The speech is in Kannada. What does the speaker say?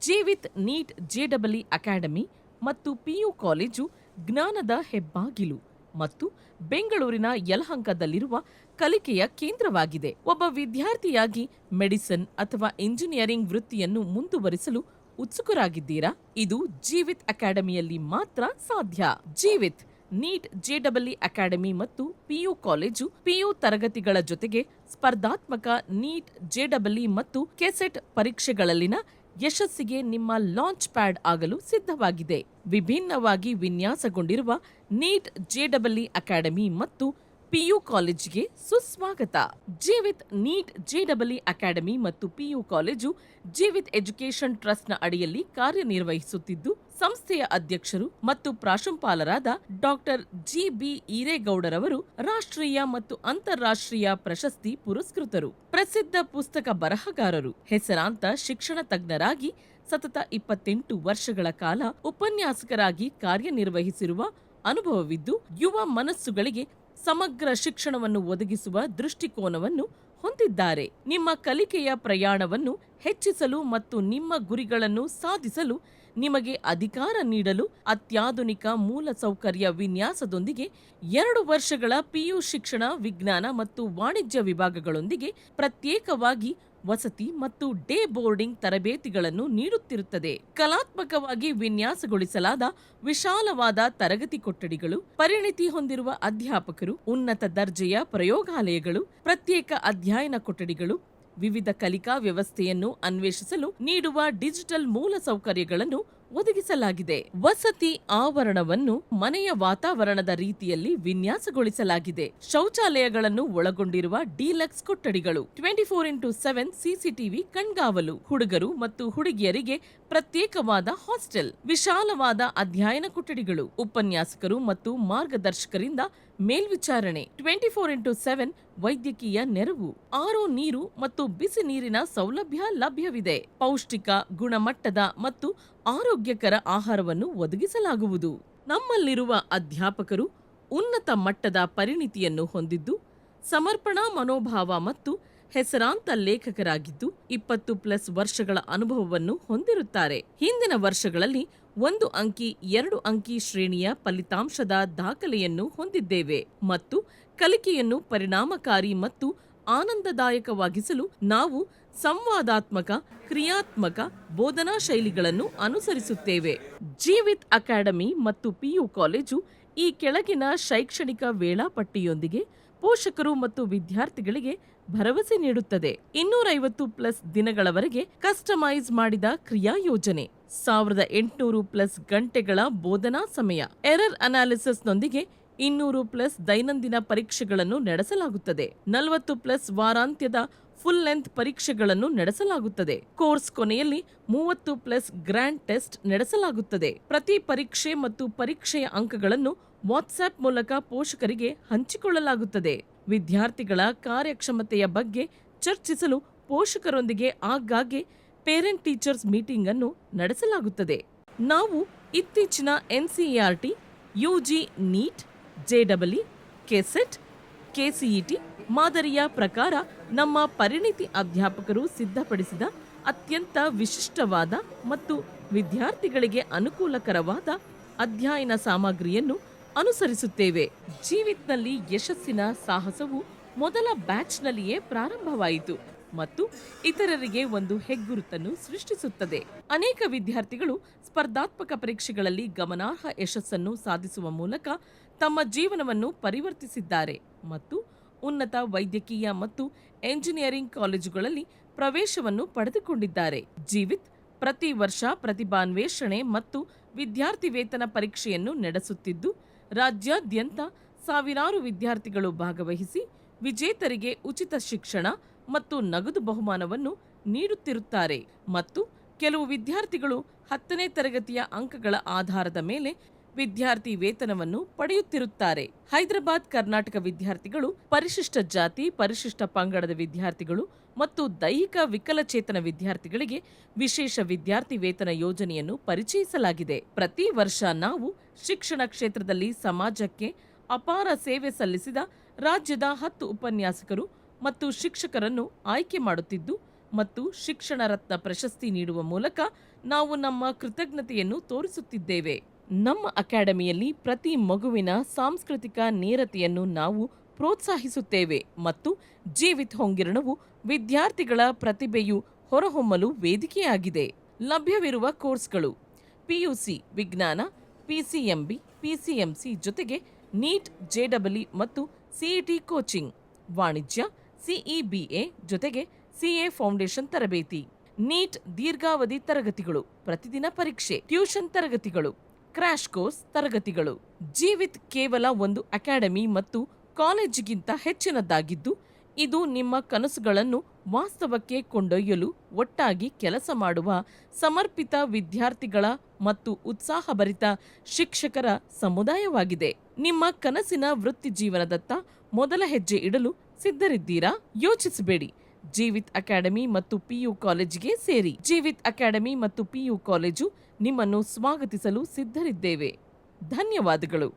ಜೀವಿತ್ ನೀಟ್ ಜೆಡಬ್ಲ್ಇ ಅಕಾಡೆಮಿ ಮತ್ತು ಪಿಯು ಕಾಲೇಜು ಜ್ಞಾನದ ಹೆಬ್ಬಾಗಿಲು ಮತ್ತು ಬೆಂಗಳೂರಿನ ಯಲಹಂಕದಲ್ಲಿರುವ ಕಲಿಕೆಯ ಕೇಂದ್ರವಾಗಿದೆ. ಒಬ್ಬ ವಿದ್ಯಾರ್ಥಿಯಾಗಿ ಮೆಡಿಸಿನ್ ಅಥವಾ ಇಂಜಿನಿಯರಿಂಗ್ ವೃತ್ತಿಯನ್ನು ಮುಂದುವರಿಸಲು ಉತ್ಸುಕರಾಗಿದ್ದೀರಾ? ಇದು ಜೀವಿತ್ ಅಕಾಡೆಮಿಯಲ್ಲಿ ಮಾತ್ರ ಸಾಧ್ಯ. ಜೀವಿತ್ ನೀಟ್ ಜೆಡಬ್ಲ್ಇ ಅಕಾಡೆಮಿ ಮತ್ತು ಪಿಯು ಕಾಲೇಜು ಪಿಯು ತರಗತಿಗಳ ಜೊತೆಗೆ ಸ್ಪರ್ಧಾತ್ಮಕ ನೀಟ್ ಜೆಡಬ್ಲ್ಇ ಮತ್ತು ಕೆಸೆಟ್ ಪರೀಕ್ಷೆಗಳಲ್ಲಿನ ಯಶಸ್ಸಿಗೆ ನಿಮ್ಮ ಲಾಂಚ್ ಪ್ಯಾಡ್ ಆಗಲು ಸಿದ್ಧವಾಗಿದೆ. ವಿಭಿನ್ನವಾಗಿ ವಿನ್ಯಾಸಗೊಂಡಿರುವ ನೀಟ್ ಜೆಡಬ್ಲ್ಇ ಅಕಾಡೆಮಿ ಮತ್ತು ಪಿಯು ಕಾಲೇಜಿಗೆ ಸುಸ್ವಾಗತ. ಜೀವಿತ್ ನೀಟ್ ಜೆಡಬ್ಲ್ಇ ಅಕಾಡೆಮಿ ಮತ್ತು ಪಿಯು ಕಾಲೇಜು ಜೀವಿತ್ ಎಜುಕೇಷನ್ ಟ್ರಸ್ಟ್ನ ಅಡಿಯಲ್ಲಿ ಕಾರ್ಯನಿರ್ವಹಿಸುತ್ತಿದ್ದು, ಸಂಸ್ಥೆಯ ಅಧ್ಯಕ್ಷರು ಮತ್ತು ಪ್ರಾಂಶುಪಾಲರಾದ ಡಾಕ್ಟರ್ ಜಿ.ಬಿ. ಈರೇಗೌಡರವರು ರಾಷ್ಟ್ರೀಯ ಮತ್ತು ಅಂತಾರಾಷ್ಟ್ರೀಯ ಪ್ರಶಸ್ತಿ ಪುರಸ್ಕೃತರು, ಪ್ರಸಿದ್ಧ ಪುಸ್ತಕ ಬರಹಗಾರರು, ಹೆಸರಾಂತ ಶಿಕ್ಷಣ ತಜ್ಞರಾಗಿ ಸತತ 28 ವರ್ಷಗಳ ಕಾಲ ಉಪನ್ಯಾಸಕರಾಗಿ ಕಾರ್ಯನಿರ್ವಹಿಸಿರುವ ಅನುಭವವಿದ್ದು, ಯುವ ಮನಸ್ಸುಗಳಿಗೆ ಸಮಗ್ರ ಶಿಕ್ಷಣವನ್ನು ಒದಗಿಸುವ ದೃಷ್ಟಿಕೋನವನ್ನು ಹೊಂದಿದ್ದಾರೆ. ನಿಮ್ಮ ಕಲಿಕೆಯ ಪ್ರಯಾಣವನ್ನು ಹೆಚ್ಚಿಸಲು ಮತ್ತು ನಿಮ್ಮ ಗುರಿಗಳನ್ನು ಸಾಧಿಸಲು ನಿಮಗೆ ಅಧಿಕಾರ ನೀಡಲು ಅತ್ಯಾಧುನಿಕ ಮೂಲಸೌಕರ್ಯ ವಿನ್ಯಾಸದೊಂದಿಗೆ 2 ವರ್ಷಗಳ ಪಿಯು ಶಿಕ್ಷಣ ವಿಜ್ಞಾನ ಮತ್ತು ವಾಣಿಜ್ಯ ವಿಭಾಗಗಳೊಂದಿಗೆ ಪ್ರತ್ಯೇಕವಾಗಿ ವಸತಿ ಮತ್ತು ಡೇ ಬೋರ್ಡಿಂಗ್ ತರಬೇತಿಗಳನ್ನು ನೀಡುತ್ತಿರುತ್ತದೆ. ಕಲಾತ್ಮಕವಾಗಿ ವಿನ್ಯಾಸಗೊಳಿಸಲಾದ ವಿಶಾಲವಾದ ತರಗತಿ ಕೊಠಡಿಗಳು, ಪರಿಣಿತಿ ಹೊಂದಿರುವ ಅಧ್ಯಾಪಕರು, ಉನ್ನತ ದರ್ಜೆಯ ಪ್ರಯೋಗಾಲಯಗಳು, ಪ್ರತ್ಯೇಕ ಅಧ್ಯಯನ ಕೊಠಡಿಗಳು, ವಿವಿಧ ಕಲಿಕಾ ವ್ಯವಸ್ಥೆಯನ್ನು ಅನ್ವೇಷಿಸಲು ನೀಡುವ ಡಿಜಿಟಲ್ ಮೂಲಸೌಕರ್ಯಗಳನ್ನು ಒದಗಿಸಲಾಗಿದೆ. ವಸತಿ ಆವರಣವನ್ನು ಮನೆಯ ವಾತಾವರಣದ ರೀತಿಯಲ್ಲಿ ವಿನ್ಯಾಸಗೊಳಿಸಲಾಗಿದೆ. ಶೌಚಾಲಯಗಳನ್ನು ಒಳಗೊಂಡಿರುವ ಡೀಲಕ್ಸ್ ಕೊಠಡಿಗಳು, 24x7 ಸಿಸಿಟಿವಿ ಕಣ್ಗಾವಲು, ಹುಡುಗರು ಮತ್ತು ಹುಡುಗಿಯರಿಗೆ ಪ್ರತ್ಯೇಕವಾದ ಹಾಸ್ಟೆಲ್, ವಿಶಾಲವಾದ ಅಧ್ಯಯನ ಕೊಠಡಿಗಳು, ಉಪನ್ಯಾಸಕರು ಮತ್ತು ಮಾರ್ಗದರ್ಶಕರಿಂದ ಮೇಲ್ವಿಚಾರಣೆ, 24x7 ವೈದ್ಯಕೀಯ ನೆರವು, ಆರೋ ನೀರು ಮತ್ತು ಬಿಸಿ ನೀರಿನ ಸೌಲಭ್ಯ ಲಭ್ಯವಿದೆ. ಪೌಷ್ಟಿಕ, ಗುಣಮಟ್ಟದ ಮತ್ತು ಆರೋಗ್ಯಕರ ಆಹಾರವನ್ನು ಒದಗಿಸಲಾಗುವುದು. ನಮ್ಮಲ್ಲಿರುವ ಅಧ್ಯಾಪಕರು ಉನ್ನತ ಮಟ್ಟದ ಪರಿಣಿತಿಯನ್ನು ಹೊಂದಿದ್ದು, ಸಮರ್ಪಣಾ ಮನೋಭಾವ ಮತ್ತು ಹೆಸರಾಂತ ಲೇಖಕರಾಗಿದ್ದು 20+ ವರ್ಷಗಳ ಅನುಭವವನ್ನು ಹೊಂದಿರುತ್ತಾರೆ. ಹಿಂದಿನ ವರ್ಷಗಳಲ್ಲಿ 1 ಅಂಕಿ 2 ಅಂಕಿ ಶ್ರೇಣಿಯ ಫಲಿತಾಂಶದ ದಾಖಲೆಯನ್ನು ಹೊಂದಿದ್ದೇವೆ ಮತ್ತು ಕಲಿಕೆಯನ್ನು ಪರಿಣಾಮಕಾರಿ ಮತ್ತು ಆನಂದದಾಯಕವಾಗಿಸಲು ನಾವು ಸಂವಾದಾತ್ಮಕ, ಕ್ರಿಯಾತ್ಮಕ ಬೋಧನಾ ಶೈಲಿಗಳನ್ನು ಅನುಸರಿಸುತ್ತೇವೆ. ಜೀವಿತ್ ಅಕಾಡೆಮಿ ಮತ್ತು ಪಿಯು ಕಾಲೇಜು ಈ ಕೆಳಗಿನ ಶೈಕ್ಷಣಿಕ ವೇಳಾಪಟ್ಟಿಯೊಂದಿಗೆ ಪೋಷಕರು ಮತ್ತು ವಿದ್ಯಾರ್ಥಿಗಳಿಗೆ ಭರವಸೆ ನೀಡುತ್ತದೆ. 250+ ದಿನಗಳವರೆಗೆ ಕಸ್ಟಮೈಸ್ ಮಾಡಿದ ಕ್ರಿಯಾ ಯೋಜನೆ, 1800+ ಗಂಟೆಗಳ ಬೋಧನಾ ಸಮಯ, ಎರರ್ ಅನಾಲಿಸಿಸ್ನೊಂದಿಗೆ 200+ ದೈನಂದಿನ ಪರೀಕ್ಷೆಗಳನ್ನು ನಡೆಸಲಾಗುತ್ತದೆ. 40+ ವಾರಾಂತ್ಯದ ಫುಲ್ ಲೆಂತ್ ಪರೀಕ್ಷೆಗಳನ್ನು ನಡೆಸಲಾಗುತ್ತದೆ. ಕೋರ್ಸ್ ಕೊನೆಯಲ್ಲಿ 30+ ಗ್ರ್ಯಾಂಡ್ ಟೆಸ್ಟ್ ನಡೆಸಲಾಗುತ್ತದೆ. ಪ್ರತಿ ಪರೀಕ್ಷೆ ಮತ್ತು ಪರೀಕ್ಷೆಯ ಅಂಕಗಳನ್ನು ವಾಟ್ಸ್ಆಪ್ ಮೂಲಕ ಪೋಷಕರಿಗೆ ಹಂಚಿಕೊಳ್ಳಲಾಗುತ್ತದೆ. ವಿದ್ಯಾರ್ಥಿಗಳ ಕಾರ್ಯಕ್ಷಮತೆಯ ಬಗ್ಗೆ ಚರ್ಚಿಸಲು ಪೋಷಕರೊಂದಿಗೆ ಆಗಾಗ್ಗೆ ಪೇರೆಂಟ್ ಟೀಚರ್ಸ್ ಮೀಟಿಂಗ್ ಅನ್ನು ನಡೆಸಲಾಗುತ್ತದೆ. ನಾವು ಇತ್ತೀಚಿನ NCERT, UG ನೀಟ್, ಜೆಡಬ್ಲ್ಇ, ಕೆಸೆಟ್, ಕೆಸಿಇಟಿ ಮಾದರಿಯ ಪ್ರಕಾರ ನಮ್ಮ ಪರಿಣಿತಿ ಅಧ್ಯಾಪಕರು ಸಿದ್ಧಪಡಿಸಿದ ಅತ್ಯಂತ ವಿಶಿಷ್ಟವಾದ ಮತ್ತು ವಿದ್ಯಾರ್ಥಿಗಳಿಗೆ ಅನುಕೂಲಕರವಾದ ಅಧ್ಯಯನ ಸಾಮಗ್ರಿಯನ್ನು ಅನುಸರಿಸುತ್ತೇವೆ. ಜೀವಿತ್ನಲ್ಲಿ ಯಶಸ್ಸಿನ ಸಾಹಸವು ಮೊದಲ ಬ್ಯಾಚ್ನಲ್ಲಿಯೇ ಪ್ರಾರಂಭವಾಯಿತು ಮತ್ತು ಇತರರಿಗೆ ಒಂದು ಹೆಗ್ಗುರುತನ್ನು ಸೃಷ್ಟಿಸುತ್ತದೆ. ಅನೇಕ ವಿದ್ಯಾರ್ಥಿಗಳು ಸ್ಪರ್ಧಾತ್ಮಕ ಪರೀಕ್ಷೆಗಳಲ್ಲಿ ಗಮನಾರ್ಹ ಯಶಸ್ಸನ್ನು ಸಾಧಿಸುವ ಮೂಲಕ ತಮ್ಮ ಜೀವನವನ್ನು ಪರಿವರ್ತಿಸಿದ್ದಾರೆ ಮತ್ತು ಉನ್ನತ ವೈದ್ಯಕೀಯ ಮತ್ತು ಎಂಜಿನಿಯರಿಂಗ್ ಕಾಲೇಜುಗಳಲ್ಲಿ ಪ್ರವೇಶವನ್ನು ಪಡೆದುಕೊಂಡಿದ್ದಾರೆ. ಜೀವಿತ್ ಪ್ರತಿ ವರ್ಷ ಪ್ರತಿಭಾನ್ವೇಷಣೆ ಮತ್ತು ವಿದ್ಯಾರ್ಥಿ ವೇತನ ಪರೀಕ್ಷೆಯನ್ನು ನಡೆಸುತ್ತಿದ್ದು, ರಾಜ್ಯಾದ್ಯಂತ ಸಾವಿರಾರು ವಿದ್ಯಾರ್ಥಿಗಳು ಭಾಗವಹಿಸಿ ವಿಜೇತರಿಗೆ ಉಚಿತ ಶಿಕ್ಷಣ ಮತ್ತು ನಗದು ಬಹುಮಾನವನ್ನು ನೀಡುತ್ತಿರುತ್ತಾರೆ ಮತ್ತು ಕೆಲವು ವಿದ್ಯಾರ್ಥಿಗಳು 10ನೇ ತರಗತಿಯ ಅಂಕಗಳ ಆಧಾರದ ಮೇಲೆ ವಿದ್ಯಾರ್ಥಿ ವೇತನವನ್ನು ಪಡೆಯುತ್ತಿರುತ್ತಾರೆ. ಹೈದರಾಬಾದ್ ಕರ್ನಾಟಕ ವಿದ್ಯಾರ್ಥಿಗಳು, ಪರಿಶಿಷ್ಟ ಜಾತಿ, ಪರಿಶಿಷ್ಟ ಪಂಗಡದ ವಿದ್ಯಾರ್ಥಿಗಳು ಮತ್ತು ದೈಹಿಕ ವಿಕಲಚೇತನ ವಿದ್ಯಾರ್ಥಿಗಳಿಗೆ ವಿಶೇಷ ವಿದ್ಯಾರ್ಥಿ ವೇತನ ಯೋಜನೆಯನ್ನು ಪರಿಚಯಿಸಲಾಗಿದೆ. ಪ್ರತಿ ವರ್ಷ ನಾವು ಶಿಕ್ಷಣ ಕ್ಷೇತ್ರದಲ್ಲಿ ಸಮಾಜಕ್ಕೆ ಅಪಾರ ಸೇವೆ ಸಲ್ಲಿಸಿದ ರಾಜ್ಯದ 10 ಉಪನ್ಯಾಸಕರು ಮತ್ತು ಶಿಕ್ಷಕರನ್ನು ಆಯ್ಕೆ ಮಾಡುತ್ತಿದ್ದು, ಮತ್ತು ಶಿಕ್ಷಣ ರತ್ನ ಪ್ರಶಸ್ತಿ ನೀಡುವ ಮೂಲಕ ನಾವು ನಮ್ಮ ಕೃತಜ್ಞತೆಯನ್ನು ತೋರಿಸುತ್ತಿದ್ದೇವೆ. ನಮ್ಮ ಅಕಾಡೆಮಿಯಲ್ಲಿ ಪ್ರತಿ ಮಗುವಿನ ಸಾಂಸ್ಕೃತಿಕ ನೇರತೆಯನ್ನು ನಾವು ಪ್ರೋತ್ಸಾಹಿಸುತ್ತೇವೆ ಮತ್ತು ಜೀವಿತ್ ಹೊಂಗಿರಣವು ವಿದ್ಯಾರ್ಥಿಗಳ ಪ್ರತಿಭೆಯು ಹೊರಹೊಮ್ಮಲು ವೇದಿಕೆಯಾಗಿದೆ. ಲಭ್ಯವಿರುವ ಕೋರ್ಸ್ಗಳು: ಪಿಯುಸಿ ವಿಜ್ಞಾನ, ಪಿಸಿಎಂಬಿ, ಪಿಸಿಎಂಸಿ ಜೊತೆಗೆ ನೀಟ್, ಜೆಇಇ ಮತ್ತು ಸಿಇಟಿ ಕೋಚಿಂಗ್. ವಾಣಿಜ್ಯ, ಸಿಇಬಿಎ ಜೊತೆಗೆ ಸಿಎ ಫೌಂಡೇಶನ್ ತರಬೇತಿ. ನೀಟ್ ದೀರ್ಘಾವಧಿ ತರಗತಿಗಳು, ಪ್ರತಿದಿನ ಪರೀಕ್ಷೆ, ಟ್ಯೂಷನ್ ತರಗತಿಗಳು, ಕ್ರ್ಯಾಶ್ ಕೋರ್ಸ್ ತರಗತಿಗಳು. ಜೀವಿತ್ ಕೇವಲ ಒಂದು ಅಕಾಡೆಮಿ ಮತ್ತು ಕಾಲೇಜಿಗಿಂತ ಹೆಚ್ಚಿನದ್ದಾಗಿದ್ದು, ಇದು ನಿಮ್ಮ ಕನಸುಗಳನ್ನು ವಾಸ್ತವಕ್ಕೆ ಕೊಂಡೊಯ್ಯಲು ಒಟ್ಟಾಗಿ ಕೆಲಸ ಮಾಡುವ ಸಮರ್ಪಿತ ವಿದ್ಯಾರ್ಥಿಗಳ ಮತ್ತು ಉತ್ಸಾಹಭರಿತ ಶಿಕ್ಷಕರ ಸಮುದಾಯವಾಗಿದೆ. ನಿಮ್ಮ ಕನಸಿನ ವೃತ್ತಿ ಜೀವನದತ್ತ ಮೊದಲ ಹೆಜ್ಜೆ ಇಡಲು ಸಿದ್ಧರಿದ್ದೀರಾ? ಯೋಚಿಸಬೇಡಿ. ಜೀವಿತ್ ಅಕಾಡೆಮಿ ಮತ್ತು ಪಿಯು ಕಾಲೇಜಿಗೆ ಸೇರಿ. ಜೀವಿತ್ ಅಕಾಡೆಮಿ ಮತ್ತು ಪಿಯು ಕಾಲೇಜು ನಿಮ್ಮನ್ನು ಸ್ವಾಗತಿಸಲು ಸಿದ್ಧರಿದ್ದೇವೆ. ಧನ್ಯವಾದಗಳು.